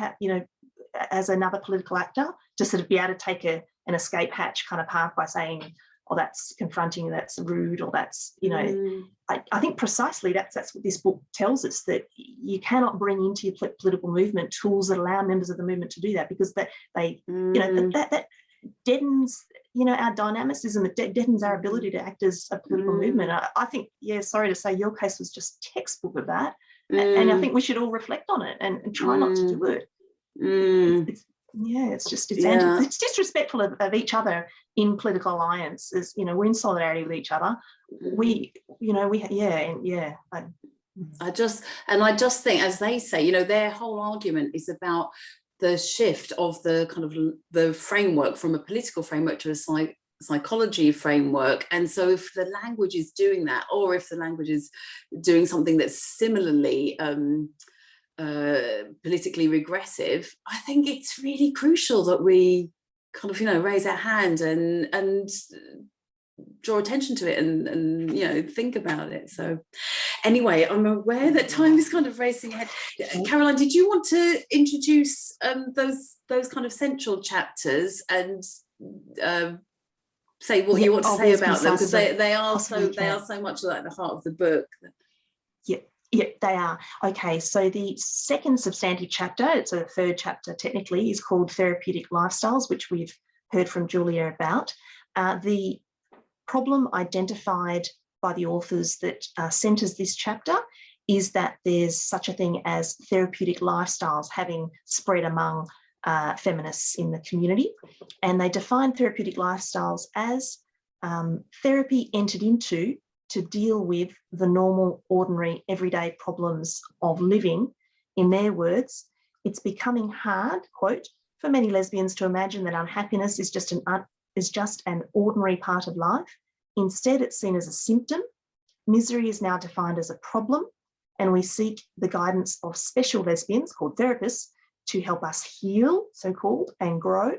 as another political actor, to sort of be able to take an escape hatch kind of path by saying, oh, that's confronting, that's rude, or that's, I think precisely that's what this book tells us, that you cannot bring into your political movement tools that allow members of the movement to do that, because that deadens, our dynamicism, it deadens our ability to act as a political movement. I think, sorry to say, your case was just textbook of that. And I think we should all reflect on it and try not to do it. It's disrespectful of each other in political alliances. We're in solidarity with each other. I just think, as they say, their whole argument is about the shift of the kind of the framework from a political framework to a psychology framework. And so if the language is doing that, or if the language is doing something that's similarly politically regressive, I think it's really crucial that we kind of raise our hand and draw attention to it and think about it. So anyway, I'm aware that time is kind of racing ahead. Caroline, did you want to introduce those kind of central chapters and say what you want to say about them, because they are so much like the heart of the book. Yeah, they are. Okay, so the second substantive chapter, it's a third chapter technically, is called Therapeutic Lifestyles, which we've heard from Julia about. The problem identified by the authors that centres this chapter is that there's such a thing as therapeutic lifestyles having spread among feminists in the community. And they define therapeutic lifestyles as therapy entered into to deal with the normal, ordinary, everyday problems of living. In their words, it's becoming hard, quote, for many lesbians to imagine that unhappiness is just an ordinary part of life. Instead, it's seen as a symptom. Misery is now defined as a problem, and we seek the guidance of special lesbians called therapists to help us heal, so-called, and grow.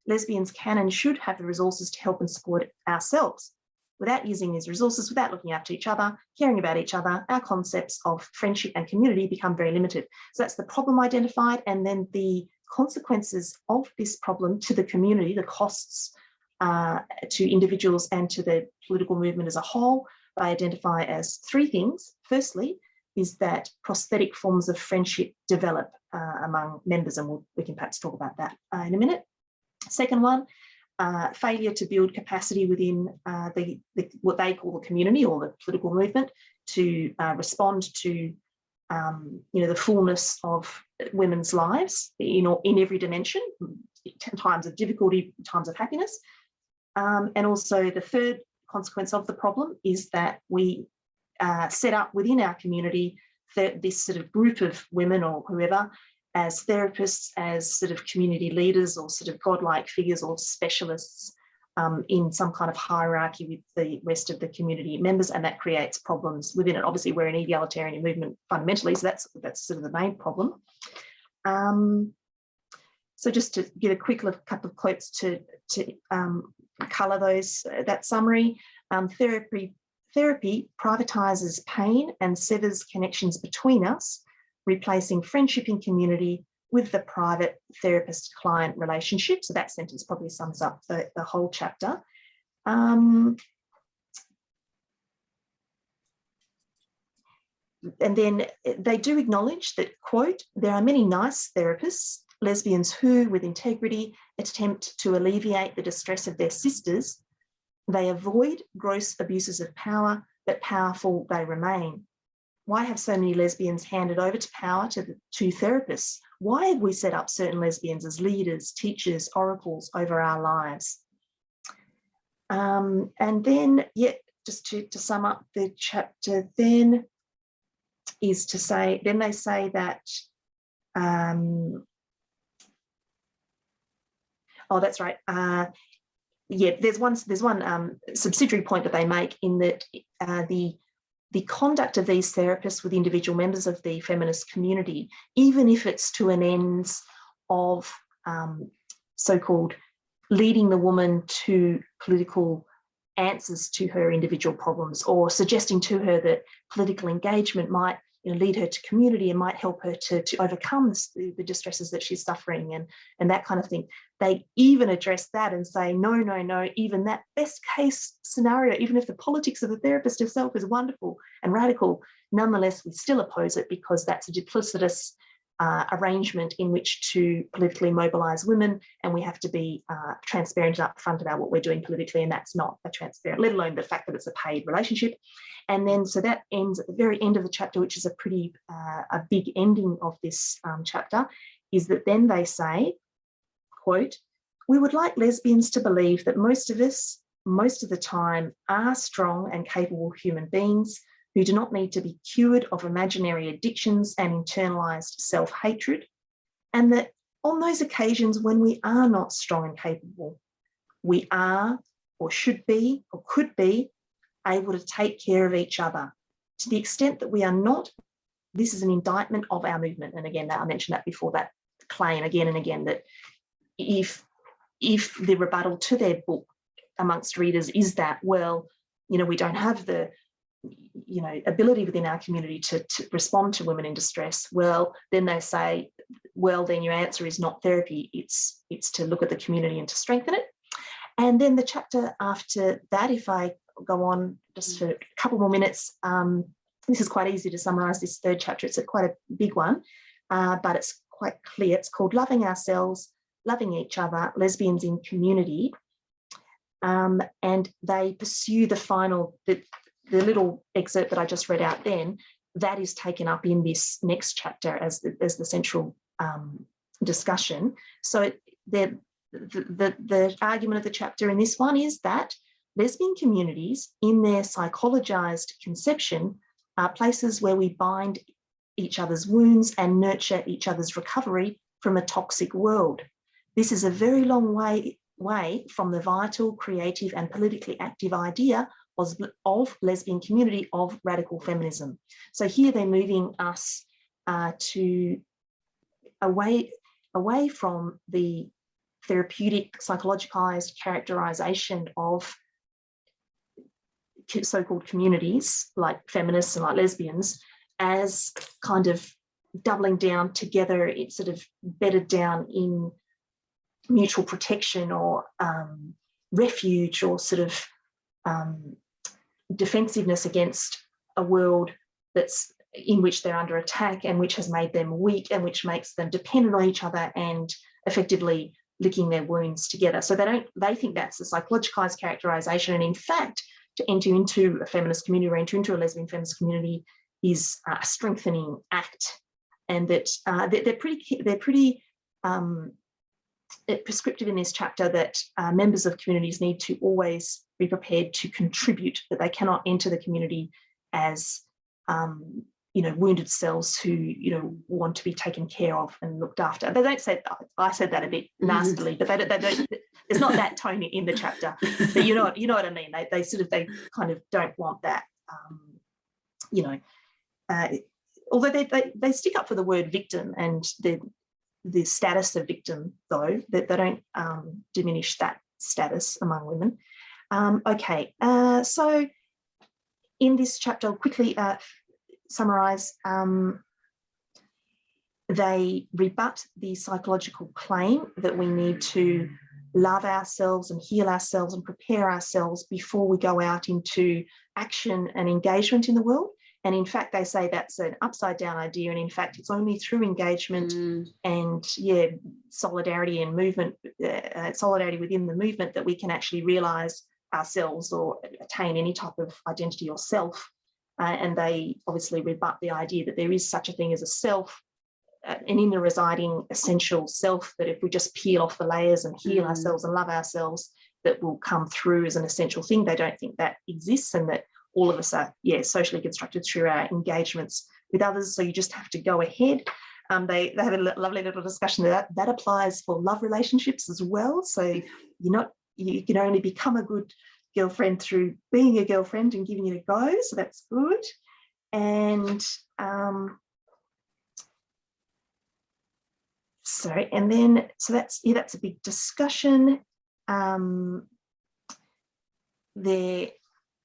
Lesbians can and should have the resources to help and support ourselves. Without using these resources, without looking after each other, caring about each other, our concepts of friendship and community become very limited. So that's the problem identified, and then the consequences of this problem to the community, the costs to individuals and to the political movement as a whole, I identify as three things. Firstly, is that prosthetic forms of friendship develop among members, and we can perhaps talk about that in a minute. Second one, failure to build capacity within what they call the community or the political movement to respond to the fullness of women's lives in every dimension, times of difficulty, times of happiness. And also the third consequence of the problem is that we set up within our community this sort of group of women or whoever as therapists, as sort of community leaders or sort of godlike figures or specialists in some kind of hierarchy with the rest of the community members, and that creates problems within it. Obviously, we're an egalitarian movement fundamentally, so that's sort of the main problem. So just to give a quick couple of quotes to colour that summary. Therapy privatizes pain and severs connections between us, replacing friendship and community with the private therapist-client relationship. So that sentence probably sums up the whole chapter. And then they do acknowledge that, quote, there are many nice therapists, lesbians who, with integrity, attempt to alleviate the distress of their sisters. They avoid gross abuses of power, but powerful they remain. Why have so many lesbians handed over to power to therapists? Why have we set up certain lesbians as leaders, teachers, oracles over our lives? And then, just to sum up the chapter then, is to say, then they say that, oh, that's right. There's one subsidiary point that they make in that the conduct of these therapists with individual members of the feminist community, even if it's to an ends of so-called leading the woman to political answers to her individual problems, or suggesting to her that political engagement might lead her to community and might help her to overcome the distresses that she's suffering and that kind of thing. They even address that and say, no, even that best case scenario, even if the politics of the therapist herself is wonderful and radical, nonetheless, we still oppose it because that's a duplicitous arrangement in which to politically mobilise women, and we have to be transparent and upfront about what we're doing politically, and that's not a transparent, let alone the fact that it's a paid relationship. And then so that ends at the very end of the chapter, which is a pretty a big ending of this chapter, is that then they say, quote, we would like lesbians to believe that most of us, most of the time, are strong and capable human beings who do not need to be cured of imaginary addictions and internalised self-hatred, and that on those occasions when we are not strong and capable, we are or should be or could be able to take care of each other. To the extent that we are not, this is an indictment of our movement. And again, I mentioned that before, that claim again and again, that if the rebuttal to their book amongst readers is that, well, we don't have the ability within our community to respond to women in distress, well, then they say, well, then your answer is not therapy, it's to look at the community and to strengthen it. And then the chapter after that, if I go on just for a couple more minutes, this is quite easy to summarise this third chapter. It's quite a big one, but it's quite clear. It's called Loving Ourselves, Loving Each Other, Lesbians in Community. And they pursue the final, the little excerpt that I just read out then, that is taken up in this next chapter as the central discussion. So the argument of the chapter in this one is that lesbian communities, in their psychologized conception, are places where we bind each other's wounds and nurture each other's recovery from a toxic world. This is a very long way from the vital, creative and politically active idea of lesbian community, of radical feminism. So here they're moving us to away from the therapeutic, psychologicized characterization of so-called communities like feminists and like lesbians as kind of doubling down together. It's sort of bedded down in mutual protection or refuge or sort of defensiveness against a world that's in which they're under attack and which has made them weak and which makes them dependent on each other and effectively licking their wounds together. So they think that's a psychologicized characterization, and in fact to enter into a feminist community or enter into a lesbian feminist community is a strengthening act, and that they're pretty prescriptive in this chapter that members of communities need to always be prepared to contribute, that they cannot enter the community as wounded selves who want to be taken care of and looked after. They don't say that. I said that a bit nastily, but they don't. There's not that tone in the chapter. But you know what I mean. They kind of don't want that. Although they stick up for the word victim and the status of victim, though they don't diminish that status among women. So in this chapter, I'll quickly summarise. They rebut the psychological claim that we need to love ourselves and heal ourselves and prepare ourselves before we go out into action and engagement in the world. And in fact, they say that's an upside down idea. And in fact, it's only through engagement and solidarity and movement, solidarity within the movement, that we can actually realise ourselves or attain any type of identity or self. And they obviously rebut the idea that there is such a thing as a self, an inner residing essential self, that if we just peel off the layers and heal ourselves and love ourselves, that will come through as an essential thing. They don't think that exists, and that all of us are, socially constructed through our engagements with others. So you just have to go ahead. They have a lovely little discussion that applies for love relationships as well. So you can only become a good girlfriend through being a girlfriend and giving it a go. So that's good. And that's a big discussion. They're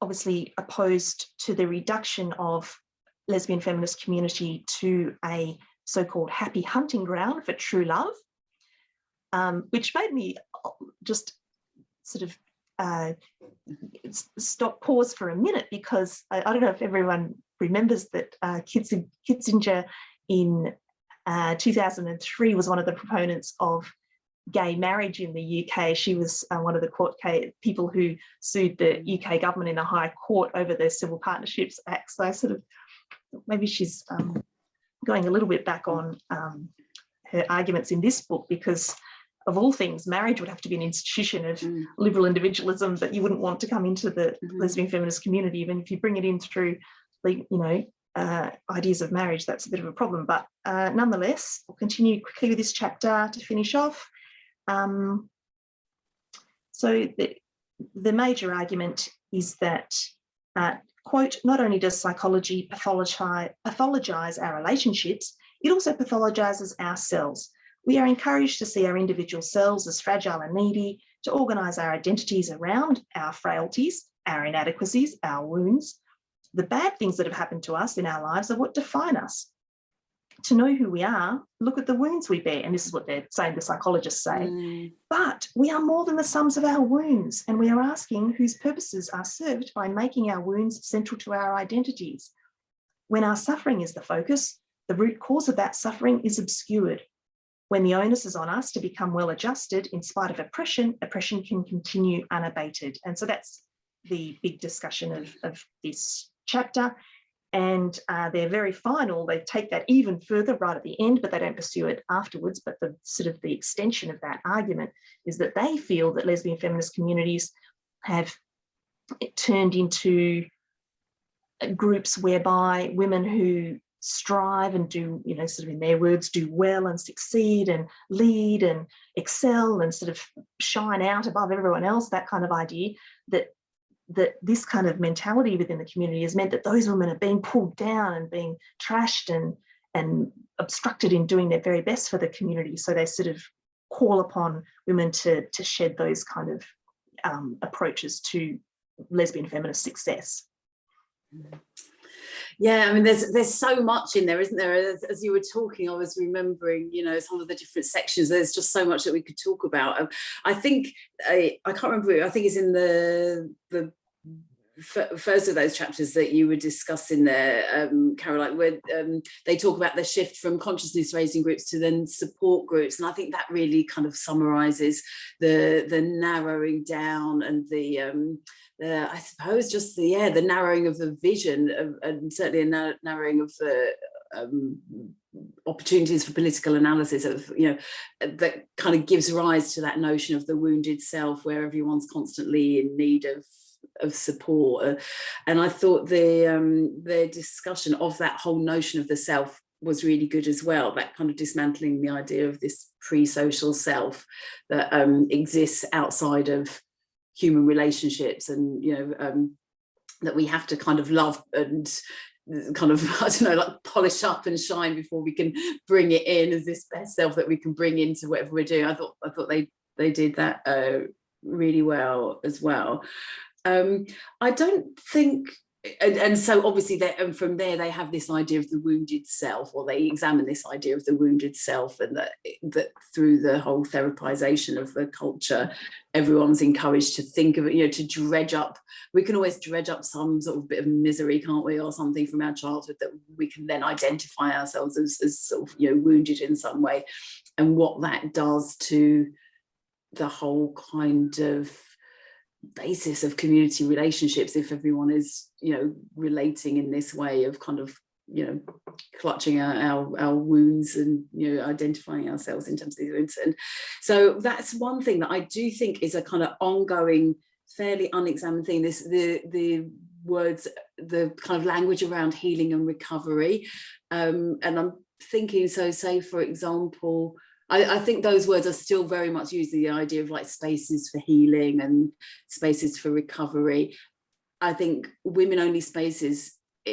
obviously opposed to the reduction of lesbian feminist community to a so-called happy hunting ground for true love, which made me just sort of pause for a minute, because I don't know if everyone remembers that Kitzinger in 2003 was one of the proponents of gay marriage in the UK. She was one of the court people who sued the UK government in the High Court over the Civil Partnerships Act. So I sort of, maybe she's going a little bit back on her arguments in this book, because of all things, marriage would have to be an institution of liberal individualism that you wouldn't want to come into the lesbian feminist community. Even if you bring it in through ideas of marriage, that's a bit of a problem. But nonetheless, I'll continue quickly with this chapter to finish off. So the major argument is that, quote, not only does psychology pathologize our relationships, it also pathologizes ourselves. We are encouraged to see our individual selves as fragile and needy, to organize our identities around our frailties, our inadequacies, our wounds. The bad things that have happened to us in our lives are what define us. To know who we are, look at the wounds we bear. And this is what they're saying, the psychologists say. But we are more than the sums of our wounds, and we are asking whose purposes are served by making our wounds central to our identities. When our suffering is the focus, the root cause of that suffering is obscured. When the onus is on us to become well adjusted in spite of oppression, oppression can continue unabated. And so that's the big discussion of this chapter. And they're very final. They take that even further right at the end, but they don't pursue it afterwards. But the sort of the extension of that argument is that they feel that lesbian feminist communities have turned into groups whereby women who strive and do, you know, sort of in their words, do well and succeed and lead and excel and sort of shine out above everyone else, that kind of idea, that this kind of mentality within the community has meant that those women are being pulled down and being trashed and obstructed in doing their very best for the community. So they sort of call upon women to shed those kind of approaches to lesbian feminist success. Yeah, I mean, there's so much in there, isn't there? As you were talking, I was remembering, you know, some of the different sections. There's just so much that we could talk about. I think, I can't remember, I think it's in the first of those chapters that you were discussing there, Caroline, where they talk about the shift from consciousness raising groups to then support groups. And I think that really kind of summarises the narrowing down and I suppose just the narrowing of the vision and certainly a narrowing of the opportunities for political analysis of, you know, that kind of gives rise to that notion of the wounded self, where everyone's constantly in need of support. And I thought the discussion of that whole notion of the self was really good as well, that kind of dismantling the idea of this pre-social self that exists outside of human relationships, and, you know, that we have to kind of love and kind of, I don't know, like polish up and shine before we can bring it in as this best self that we can bring into whatever we're doing. I thought they did that really well as well. I don't think, and so obviously and from there they have this idea of the wounded self, or they examine this idea of the wounded self, and that through the whole therapization of the culture, everyone's encouraged to think of it, you know, to dredge up. We can always dredge up some sort of bit of misery, can't we, or something from our childhood that we can then identify ourselves as sort of, you know, wounded in some way, and what that does to the whole kind of basis of community relationships if everyone is, you know, relating in this way of kind of, you know, clutching our wounds and, you know, identifying ourselves in terms of these wounds. And so that's one thing that I do think is a kind of ongoing, fairly unexamined thing, the words, the kind of language around healing and recovery. And I'm thinking, so say for example, I think those words are still very much used, the idea of like spaces for healing and spaces for recovery. I think women-only spaces,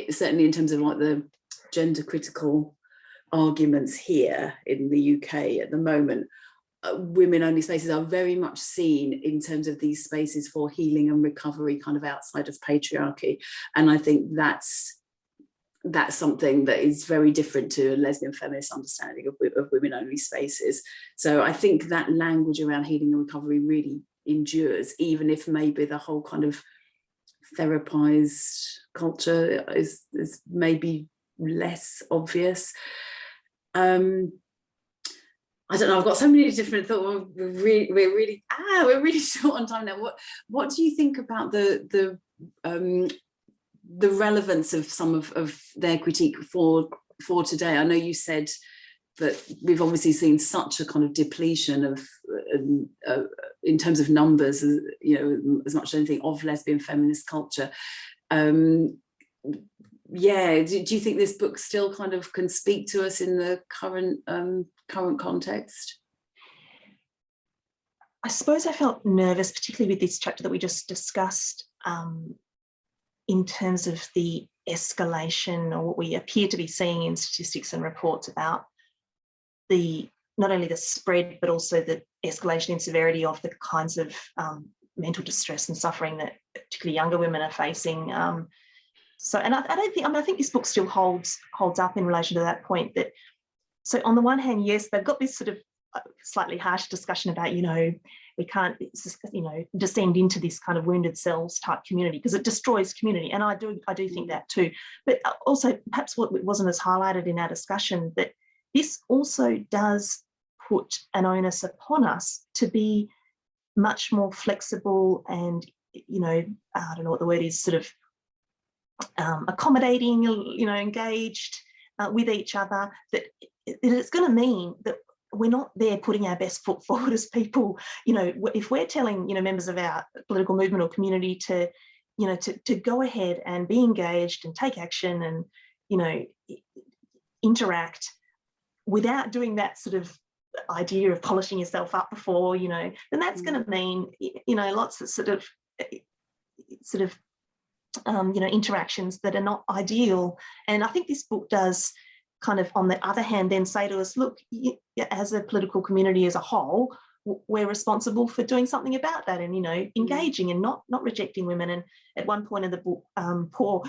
certainly in terms of like the gender critical arguments here in the UK at the moment, women-only spaces are very much seen in terms of these spaces for healing and recovery kind of outside of patriarchy. And I think that's something that is very different to a lesbian feminist understanding of women-only spaces. So I think that language around healing and recovery really endures, even if maybe the whole kind of therapized culture is maybe less obvious. I don't know, I've got so many different thoughts. We're really short on time now. What do you think about the relevance of some of their critique for today? I know you said that we've obviously seen such a kind of depletion of in terms of numbers, you know, as much as anything, of lesbian feminist culture. Do you think this book still kind of can speak to us in the current context? I suppose I felt nervous, particularly with this chapter that we just discussed, in terms of the escalation, or what we appear to be seeing in statistics and reports about not only the spread, but also the escalation in severity of the kinds of mental distress and suffering that particularly younger women are facing. I think this book still holds up in relation to that point. That, so on the one hand, yes, they've got this sort of slightly harsh discussion about, you know, we can't, you know, descend into this kind of wounded selves type community because it destroys community, and I do think that too. But also, perhaps what wasn't as highlighted in our discussion, that this also does put an onus upon us to be much more flexible and, you know, I don't know what the word is, sort of accommodating, you know, engaged with each other. That it's going to mean that we're not there putting our best foot forward as people. You know, if we're telling, you know, members of our political movement or community to, you know, to go ahead and be engaged and take action and, you know, interact without doing that sort of idea of polishing yourself up before, you know, then that's going to mean, you know, lots of sort of you know, interactions that are not ideal. And I think this book does kind of, on the other hand, then say to us, look, as a political community as a whole, we're responsible for doing something about that, and, you know, engaging and not rejecting women. And at one point in the book, poor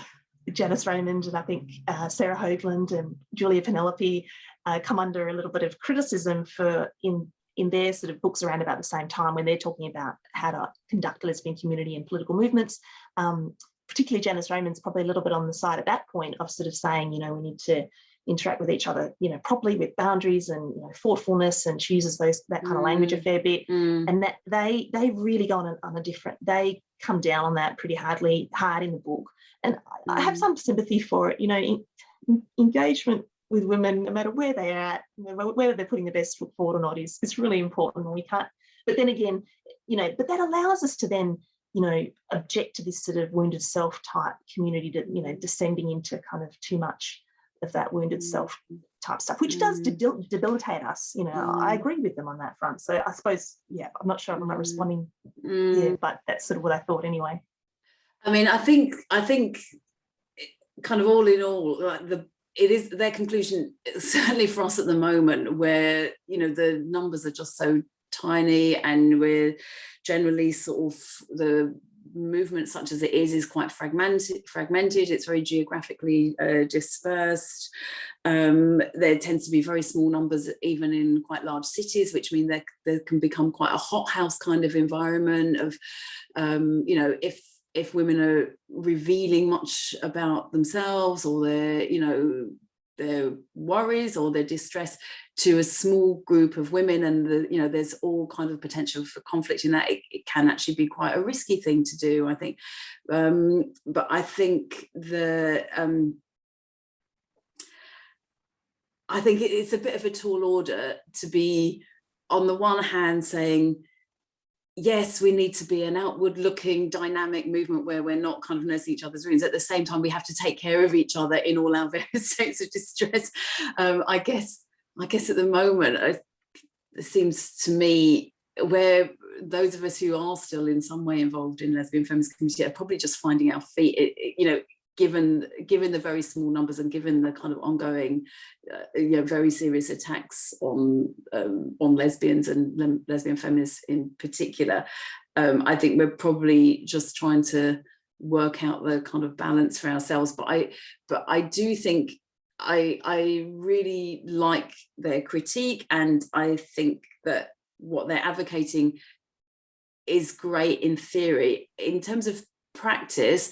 Janice Raymond and I think Sarah Hoagland and Julia Penelope come under a little bit of criticism for in their sort of books around about the same time, when they're talking about how to conduct a lesbian community and political movements. Particularly Janice Raymond's probably a little bit on the side at that point of sort of saying, you know, we need to interact with each other, you know, properly, with boundaries and, you know, thoughtfulness, and she uses that kind of language a fair bit. And that they really go on a different, they come down on that pretty hard in the book. And I have some sympathy for it, you know, engagement with women, no matter where they're at, whether they're putting the best foot forward or not, is really important, and we can't. But then again, you know, but that allows us to then, you know, object to this sort of wounded self type community, to, you know, descending into kind of too much of that wounded self type stuff, which does debilitate us. You know, I agree with them on that front. So I suppose, yeah, I'm not sure if I'm not responding, yeah, but that's sort of what I thought anyway. I mean, I think kind of all in all, like it is their conclusion, certainly for us at the moment, where, you know, the numbers are just so tiny, and we're generally sort of, the movement such as it is quite fragmented. It's very geographically dispersed. There tends to be very small numbers even in quite large cities, which mean there can become quite a hothouse kind of environment of, you know, if women are revealing much about themselves, or their worries or their distress to a small group of women, and you know, there's all kind of potential for conflict in that, it can actually be quite a risky thing to do, I think. But I think it's a bit of a tall order to be, on the one hand, saying, yes, we need to be an outward-looking, dynamic movement where we're not kind of nursing each other's wounds. At the same time, we have to take care of each other in all our various states of distress. I guess at the moment, it seems to me, where those of us who are still in some way involved in lesbian feminist community are probably just finding our feet. You know, given the very small numbers, and given the kind of ongoing, you know, very serious attacks on lesbians and lesbian feminists in particular, I think we're probably just trying to work out the kind of balance for ourselves. But I do think I really like their critique, and I think that what they're advocating is great in theory. In terms of practice,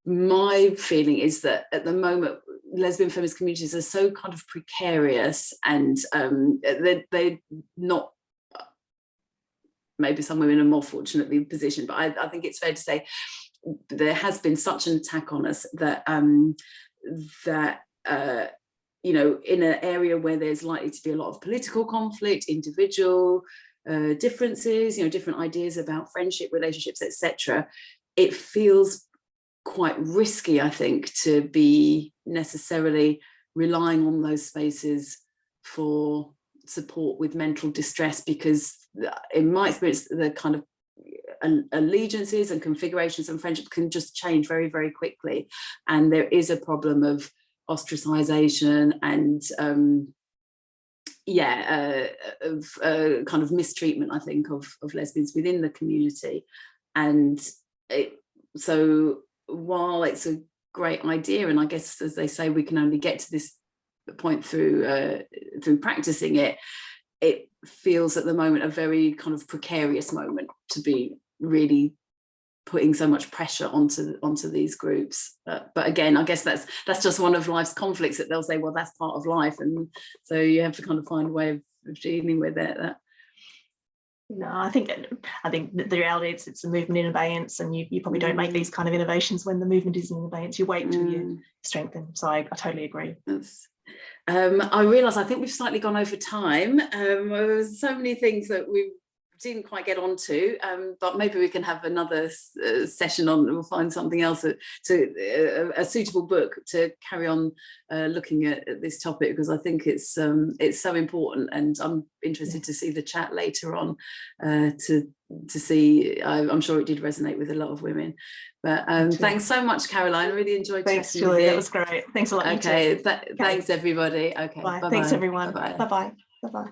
my feeling is that at the moment, lesbian feminist communities are so kind of precarious, and they're not, maybe some women are more fortunately positioned, but I think it's fair to say there has been such an attack on us that you know, in an area where there's likely to be a lot of political conflict, individual differences, you know, different ideas about friendship, relationships, etc., it feels quite risky, I think, to be necessarily relying on those spaces for support with mental distress, because in my experience, the kind of allegiances and configurations and friendship can just change very, very quickly, and there is a problem of ostracization and kind of mistreatment, I think, of lesbians within the community. And so while it's a great idea, and I guess, as they say, we can only get to this point through practicing it, it feels at the moment a very kind of precarious moment to be really putting so much pressure onto these groups. But again, I guess that's just one of life's conflicts, that they'll say, well, that's part of life, and so you have to kind of find a way of dealing with it. No, I think the reality is it's a movement in abeyance, and you probably don't make these kind of innovations when the movement is in abeyance. You wait until you strengthen. So I totally agree. I realise I think we've slightly gone over time. There's so many things that we didn't quite get onto, but maybe we can have another session on. We'll find something else a suitable book to carry on looking at this topic, because I think it's so important, and I'm interested to see the chat later on to see. I'm sure it did resonate with a lot of women. But thanks so much, Caroline. I really enjoyed Thanks, chatting with Julie. you. That was great. Thanks a lot. Okay, thanks everybody. Okay, bye. bye-bye. Thanks everyone. Bye-bye. Bye-bye. Bye-bye.